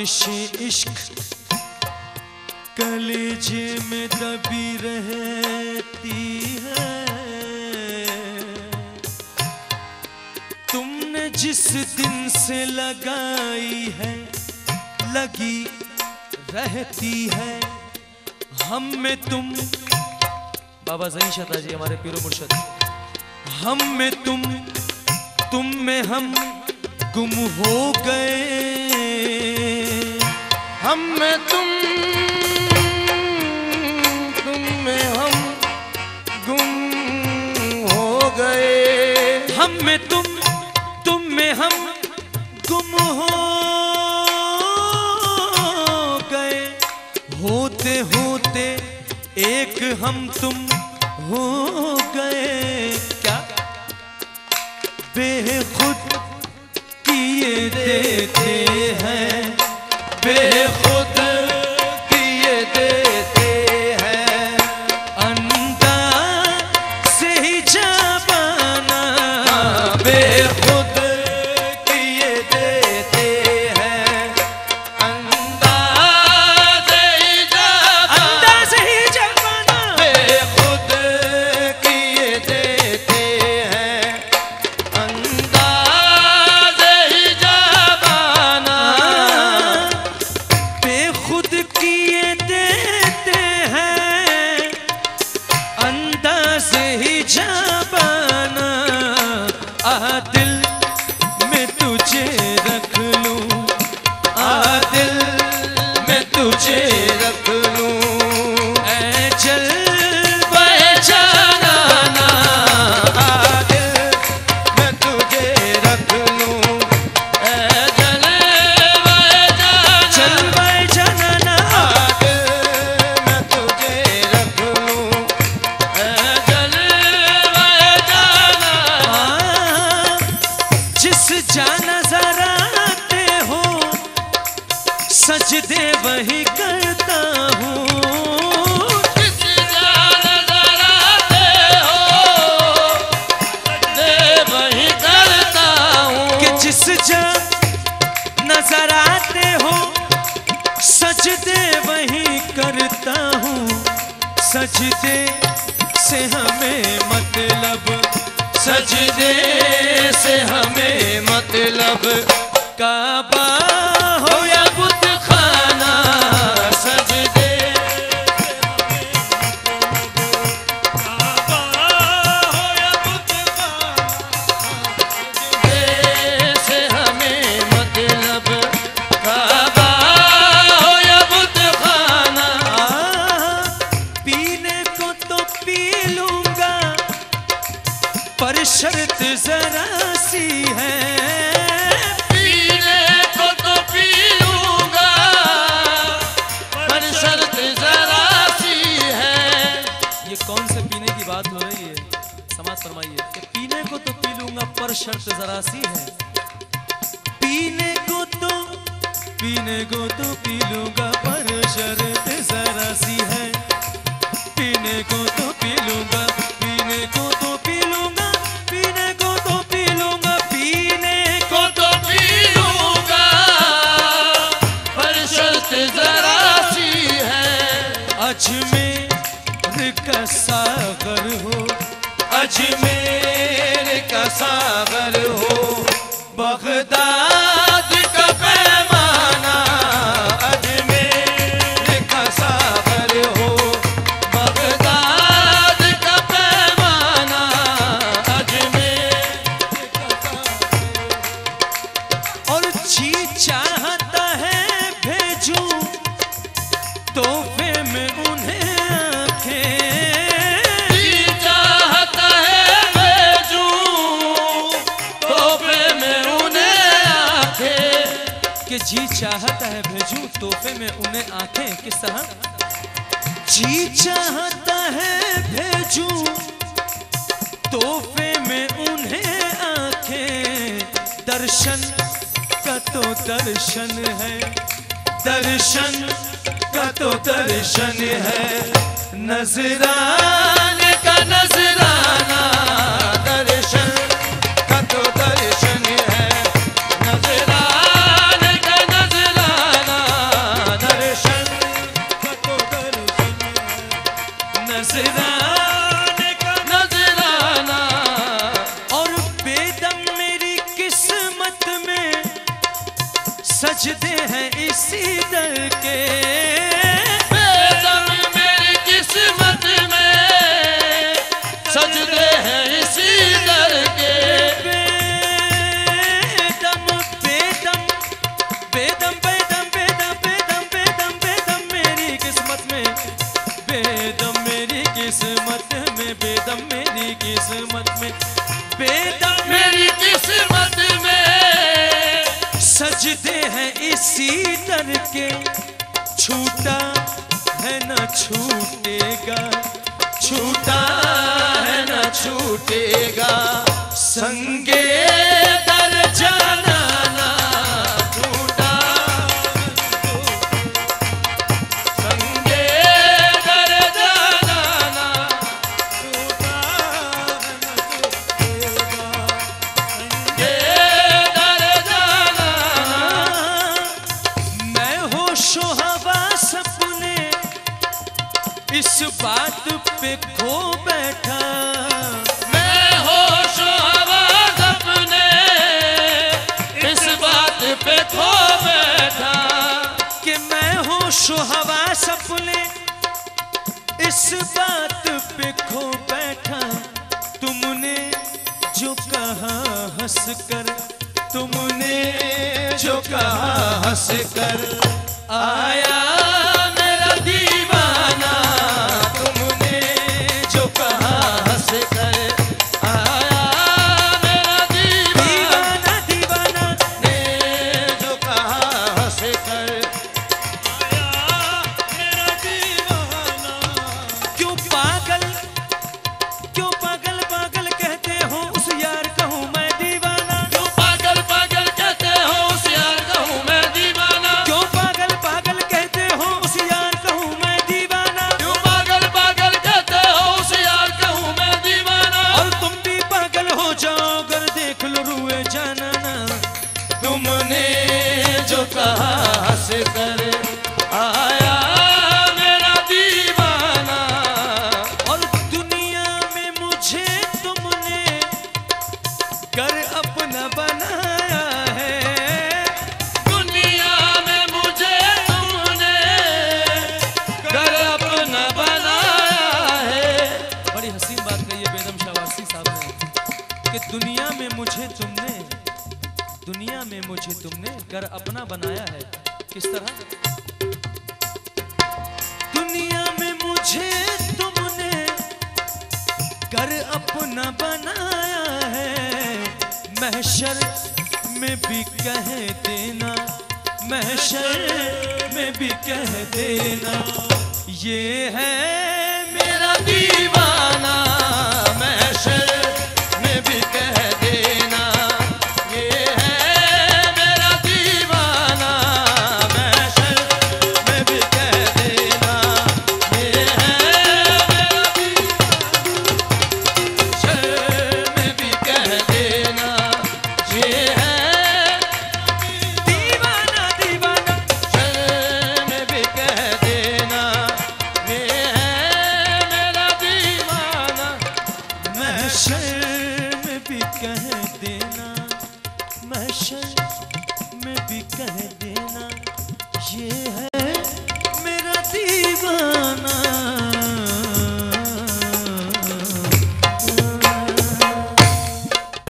आतिश इश्क कलेजे में दबी रहती है। तुमने जिस दिन से लगाई है लगी रहती है। हम में तुम, बाबा ज़हीर शता जी हमारे पीरो मुर्शद, हम में तुम में हम गुम हो गए। हम में तुम में हम गुम हो गए। हम में तुम में हम गुम हो गए। होते होते एक हम तुम हो गए। क्या बेखुद किए देते हैं, बेखुद किए देते हैं। अंदाज़ से ही जाबाना बेखुद किए देते हैं। अंदाज़ ही जाबाना बेखुद किए देते हैं। अंदाज़ ही जाबाना बेखुद किए देते हैं। अंदाज़ ही जाबाना आ दिल में तुझे रख लूं, आ दिल में तुझे रख लूं। ऐ जलवा जाना आ दिल मैं तुझे रख लूं। ऐ जलवा जलवा जाना आ दिल मैं तुझे रख लूं। ऐ जलवा जिस जाना जरा आते हो सजदे वही करता हूँ। जिस जान जराते हो दे वही करता हूँ। कि जिस जा नजर आते हो सजदे वही करता हूँ। सजदे से हमें मतलब, सजदे से हमें मतलब। काबा हो या बुत खाना, सजदे से हमें मतलब। काबा हो या बुत खाना। पीने को तो पी लूंगा पर शर्त जरा सी है। पीने को तो पी लूंगा पर शर्त जरा सी है। ये कौन से पीने की बात हो रही है? समाज फरमाइए कि पीने को तो पी लूंगा पर शर्त जरा सी है। पीने को तो पी लूंगा पर शर्त जरा सी है। पीने को तो पी लूंगा, पीने को तो पी लूंगा, पीने को तो पी लूंगा, पीने को तो पी लूंगा पर शर्त जरा सी है। अजमेर का सागर हो, अजमेर का सागर हो। बगदाद का पैमाना अजमेर का सागर हो। बगदाद का पैमाना अजमेर का सागर। और जी चाहता है भेजूं तोहफे में उन्हें आंखें। जी चाहता है भेजूं तोहफे में उन्हें आंखें। कि जी चाहता है भेजूं तोहफे में उन्हें आंखें। किस तरह? जी चाहता है भेजूं तोहफे में उन्हें आंखें। दर्शन का तो दर्शन है, दर्शन का तो दर्शन है। नजराने का नजराना, दर्शन का तो दर्शन है। नजराने का नजराना नजराने का नजराना। और बेदम मेरी किस्मत में सजदे हैं इसी दर के। बेदम मेरी किस्मत में सजदे हैं इसी दर के। बेदम बेदम बेदम बेदम बेदम बेदम बेदम बेदम मेरी किस्मत में, बेदम मेरी किस्मत में, बेदम मेरी किस्मत में, बेदम मेरी किस्मत में सजदे हैं इसी दर के। छूटा है न छूटेगा, छूटा है न छूटेगा, संगे दर जाना ना छूटा। संगे दर जाना ना छूटा है न छूटेगा, संगे दर जाना। मैं होशो हवास अपने इस बात पे खो बैठा। मैं होशो हवास अपने इस बात पे खो बैठा। कि मैं होशो हवास अपने इस बात पे खो बैठा। तुमने जो कहा हंस कर, तुमने जो कहा हंस कर, आया मेरा दीवाना। तुमने जो कहा हंस कर, आया मेरा दीवाना दीवाना दीवाना। ने जो कहा हंस कर, मेरा दीवाना। क्यों पागल पागल कहते हो उस यार कहूँ मैं दीवाना। क्यों पागल पागल कहते हो उस यार कहूँ मैं दीवाना। क्यों पागल पागल कहते हो उस यार कहूँ मैं दीवाना। क्यों पागल पागल कहते हो उस यार कहूँ मैं दीवाना। और तुम भी पागल हो जाओ अगर देख लो रुए जाना ना। तुमने जो कहा हंस कर, आया मेरा दीवाना। और दुनिया में मुझे तुमने कर अपना बनाया है। दुनिया में मुझे तुमने घर अपना बनाया है। बड़ी हसीन बात कही है बेदम शाहवासी साहब ने कि दुनिया में मुझे तुमने घर अपना बनाया है। किस तरह? दुनिया में मुझे तुमने घर अपना बनाया है। महशर में भी कह देना, महशर में भी कह देना, ये है मेरा दीवाना महशर में भी कह देना, ये है मेरा दीवाना। महशर में भी कह देना, ये है मेरा महशर में भी कह देना, ये है दीवाना दीवाना। महशर में भी कह देना, ये है मेरा दीवाना। महशर में भी कह देना, महशर में भी कह देना, ये है